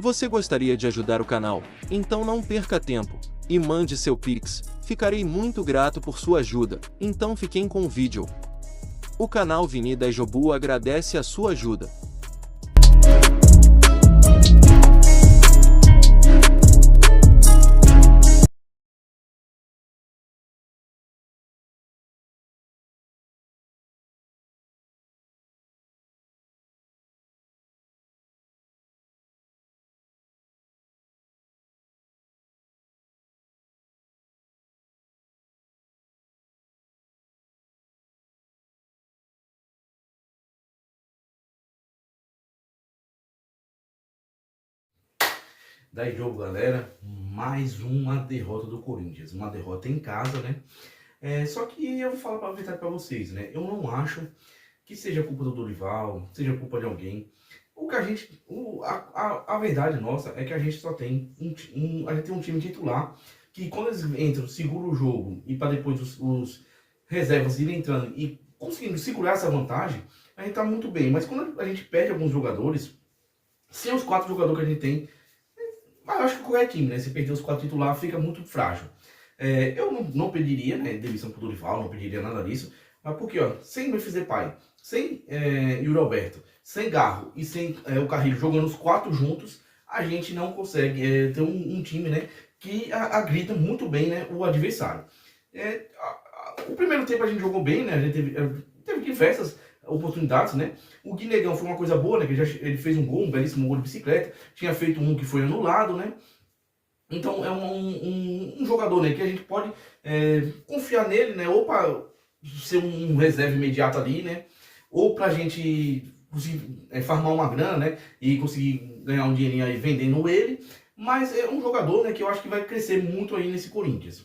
Você gostaria de ajudar o canal? Então não perca tempo e mande seu Pix. Ficarei muito grato por sua ajuda. Então fiquem com o vídeo. O canal Vini da Jobu agradece a sua ajuda. Daí jogo, galera, mais uma derrota do Corinthians, uma derrota em casa, né? Só que eu vou falar a verdade para vocês, né? Eu não acho que seja culpa do Dorival, seja culpa de alguém. O que a gente, a verdade nossa é que a gente só tem a gente tem um time titular que quando eles entram, segura o jogo e para depois os reservas irem entrando e conseguindo segurar essa vantagem, a gente tá muito bem. Mas quando a gente perde alguns jogadores, sem os 4 jogadores que a gente tem, mas eu acho que qualquer time, né? Se perder os 4 titulares, fica muito frágil. Eu não pediria, né, demissão pro Dorival, não pediria nada disso. Mas porque, ó, sem Memphis Depay, sem Yuri Alberto, sem Garro e sem o Carrilho jogando os 4 juntos, a gente não consegue ter um time, né, que agrida muito bem, né, o adversário. O primeiro tempo a gente jogou bem, né? A gente teve diversas oportunidades, né? O Guinegão foi uma coisa boa, né? Que ele fez um gol, um belíssimo gol de bicicleta. Tinha feito um que foi anulado, né? Então é um jogador, né? Que a gente pode confiar nele, né? Ou para ser um reserva imediato ali, né? Ou pra gente conseguir farmar uma grana, né? E conseguir ganhar um dinheirinho aí vendendo ele. Mas é um jogador, né? Que eu acho que vai crescer muito aí nesse Corinthians.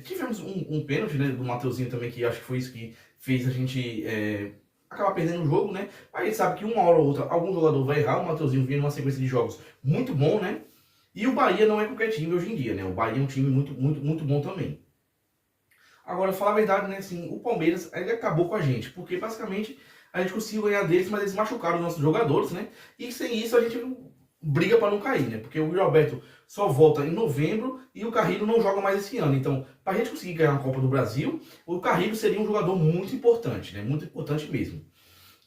Tivemos um pênalti, né, do Mateuzinho também, que acho que foi isso que fez a gente acabar perdendo o jogo, né? Mas a gente sabe que uma hora ou outra algum jogador vai errar. O Mateuzinho vinha numa sequência de jogos muito bom, né? E o Bahia não é qualquer time hoje em dia, né? O Bahia é um time muito bom também. Agora, falar a verdade, né, assim, o Palmeiras ele acabou com a gente, porque basicamente a gente conseguiu ganhar deles, mas eles machucaram os nossos jogadores, né? E sem isso a gente briga para não cair, né? Porque o Yuri Alberto só volta em novembro e o Carrilho não joga mais esse ano. Então, para a gente conseguir ganhar a Copa do Brasil, o Carrilho seria um jogador muito importante, né? Muito importante mesmo.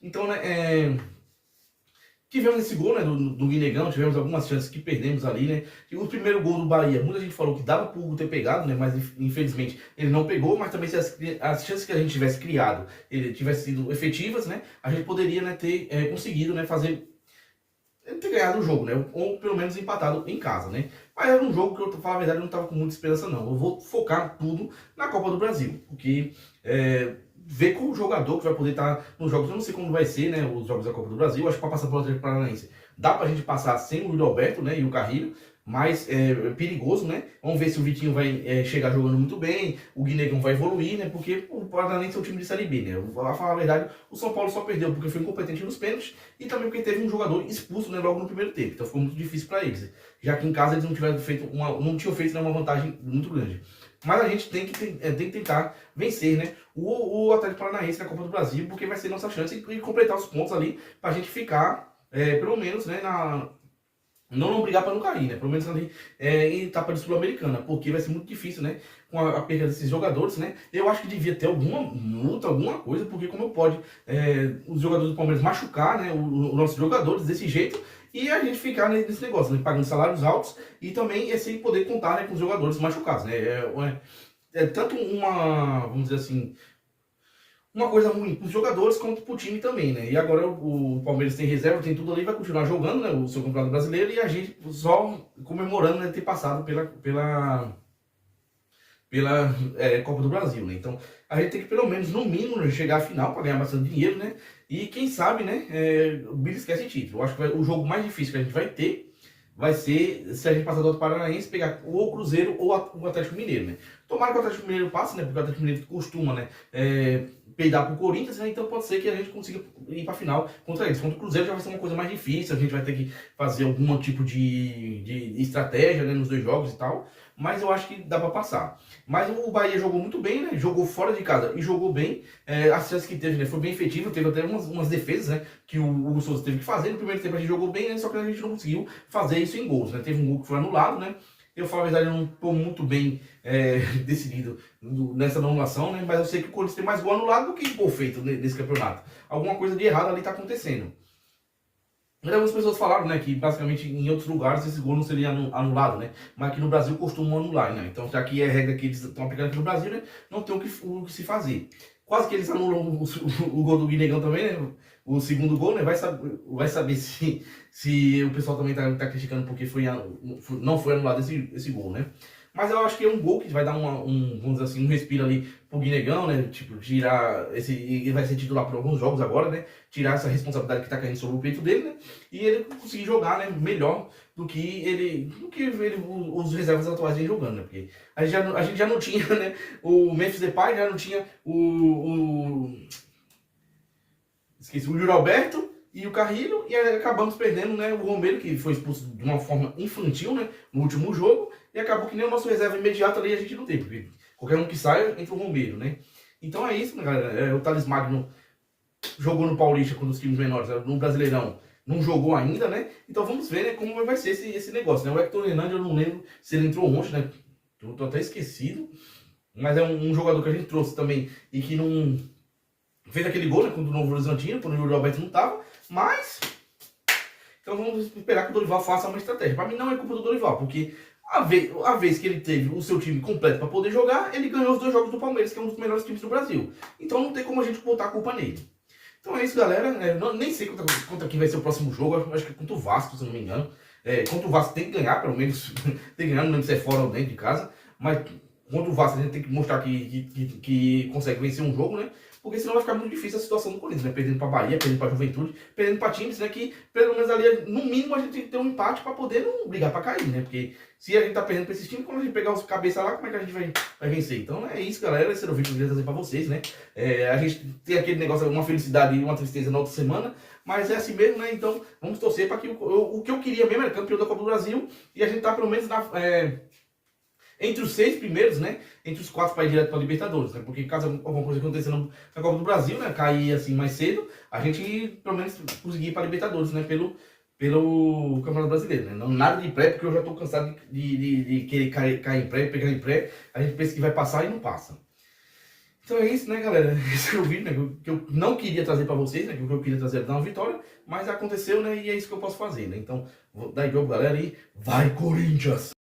Então, né, tivemos esse gol, né, do Guinegão, tivemos algumas chances que perdemos ali, né? E o primeiro gol do Bahia, muita gente falou que dava pro Hugo ter pegado, né? Mas infelizmente ele não pegou, mas também se as chances que a gente tivesse criado, ele tivesse sido efetivas, né? A gente poderia, né, ter conseguido, né, ter ganhado o jogo, né? Ou pelo menos empatado em casa, né? Mas era um jogo que eu, pra falar a verdade, eu não tava com muita esperança, não. Eu vou focar tudo na Copa do Brasil, porque ver com o jogador que vai poder estar nos jogos, eu não sei como vai ser, né? Os jogos da Copa do Brasil, eu acho que para passar pelo Atlético Paranaense dá pra gente passar sem o Yuri Alberto, né? E o Carrilho, mas é perigoso, né? Vamos ver se o Vitinho vai chegar jogando muito bem, o Guinegão vai evoluir, né? Porque o Paranaense é um time de Série B, né? Eu vou falar a verdade, o São Paulo só perdeu porque foi incompetente nos pênaltis e também porque teve um jogador expulso, né, logo no primeiro tempo. Então ficou muito difícil para eles, já que em casa eles não tiveram feito não tinham feito, né, uma vantagem muito grande. Mas a gente tem que tentar vencer, né, o Atlético Paranaense na Copa do Brasil, porque vai ser nossa chance de completar os pontos ali para a gente ficar, pelo menos, né, não brigar para não cair, né? Pelo menos ali em etapa de Sul-Americana, porque vai ser muito difícil, né? Com a perda desses jogadores, né? Eu acho que devia ter alguma multa, alguma coisa, porque como pode os jogadores do Palmeiras machucar, né? Os nossos jogadores desse jeito e a gente ficar nesse negócio, né? Pagando salários altos e também sem poder contar, né, com os jogadores machucados, né? Tanto vamos dizer assim, uma coisa ruim para os jogadores quanto para o time também, né? E agora o Palmeiras tem reserva, tem tudo ali, vai continuar jogando, né, o seu campeonato brasileiro e a gente só comemorando, né, ter passado pela Copa do Brasil, né? Então a gente tem que pelo menos, no mínimo, né, chegar à final para ganhar bastante dinheiro, né? E quem sabe, né, o Billy esquece título. Eu acho que o jogo mais difícil que a gente vai ter vai ser se a gente passar do Atlético Paranaense, pegar ou o Cruzeiro ou o Atlético Mineiro, né? Tomara que o Atlético Mineiro passe, né? Porque o Atlético Mineiro costuma, né, peidar pro Corinthians, né? Então pode ser que a gente consiga ir pra final contra eles. Contra o Cruzeiro já vai ser uma coisa mais difícil, a gente vai ter que fazer algum tipo de estratégia, né, nos dois jogos e tal, mas eu acho que dá pra passar. Mas o Bahia jogou muito bem, né? Jogou fora de casa e jogou bem. As chances que teve, né, foi bem efetivo, teve até umas defesas, né, que o Hugo Souza teve que fazer. No primeiro tempo a gente jogou bem, né, só que a gente não conseguiu fazer isso em gols, né? Teve um gol que foi anulado, né? Eu falo a verdade, eu não estou muito bem decidido nessa anulação, né? Mas eu sei que o Corinthians tem mais gol anulado do que gol feito nesse campeonato. Alguma coisa de errado ali está acontecendo. Mas algumas pessoas falaram, né, que basicamente em outros lugares esse gol não seria anulado, né? Mas aqui no Brasil costumam anular, né? Então, já que é regra que eles estão aplicando aqui no Brasil, né, não tem o que se fazer. Quase que eles anulam o gol do Guinegão também, né? O segundo gol, né? Vai saber se o pessoal também tá criticando porque não foi anulado esse gol, né? Mas eu acho que é um gol que vai dar vamos dizer assim, um respiro ali pro Guinegão, né? Tipo, tirar ele vai ser titular por alguns jogos agora, né? Tirar essa responsabilidade que tá caindo sobre o peito dele, né? E ele conseguir jogar, né, melhor do que os reservas atuais vêm jogando, né? Porque a gente já não tinha, né, o Memphis Depay, já não tinha esqueci, o Yuri Alberto e o Carrilho, e acabamos perdendo, né, o Romero, que foi expulso de uma forma infantil, né, no último jogo, e acabou que nem o nosso reserva imediato ali a gente não tem, porque qualquer um que saia entra o Romero, né. Então é isso, né, galera. O Thales Magno jogou no Paulista com os times menores, no Brasileirão não jogou ainda, né, então vamos ver, né, como vai ser esse negócio, né. O Hector Hernandes, eu não lembro se ele entrou ontem, né, tô até esquecido, mas é um jogador que a gente trouxe também e que não fez aquele gol, né, contra o Novo Horizontino, quando o Yuri Alberto não estava, mas então vamos esperar que o Dorival faça uma estratégia. Para mim não é culpa do Dorival, porque a vez que ele teve o seu time completo para poder jogar, ele ganhou os 2 jogos do Palmeiras, que é um dos melhores times do Brasil. Então não tem como a gente botar a culpa nele. Então é isso, galera. Nem sei contra quem vai ser o próximo jogo, acho que é contra o Vasco, se eu não me engano. Contra o Vasco tem que ganhar, pelo menos, tem que ganhar, não lembro se é fora ou dentro de casa, mas contra o Vasco a gente tem que mostrar que consegue vencer um jogo, né? Porque senão vai ficar muito difícil a situação do Corinthians, né? Perdendo para Bahia, perdendo para Juventude, perdendo para times, né? Que pelo menos ali, no mínimo, a gente tem que ter um empate para poder não brigar para cair, né? Porque se a gente tá perdendo para esses times, quando a gente pegar os cabeças lá, como é que a gente vai vencer? Então é isso, galera. Esse era o vídeo que eu queria trazer para vocês, né? A gente tem aquele negócio, uma felicidade e uma tristeza na outra semana, mas é assim mesmo, né? Então vamos torcer para que o que eu queria mesmo era campeão da Copa do Brasil e a gente tá pelo menos entre os 6 primeiros, né? Entre os 4 para ir direto para a Libertadores, né? Porque caso alguma coisa aconteça na Copa do Brasil, né? Cair assim mais cedo, a gente pelo menos conseguir ir para a Libertadores, né? Pelo Campeonato Brasileiro, né? Não nada de pré, porque eu já estou cansado de querer cair em pré, pegar em pré. A gente pensa que vai passar e não passa. Então é isso, né, galera? Esse é o vídeo, né, que eu não queria trazer para vocês, né? Que o que eu queria trazer era dar uma vitória, mas aconteceu, né? E é isso que eu posso fazer, né? Então, vou dar jogo, galera, e vai, Corinthians!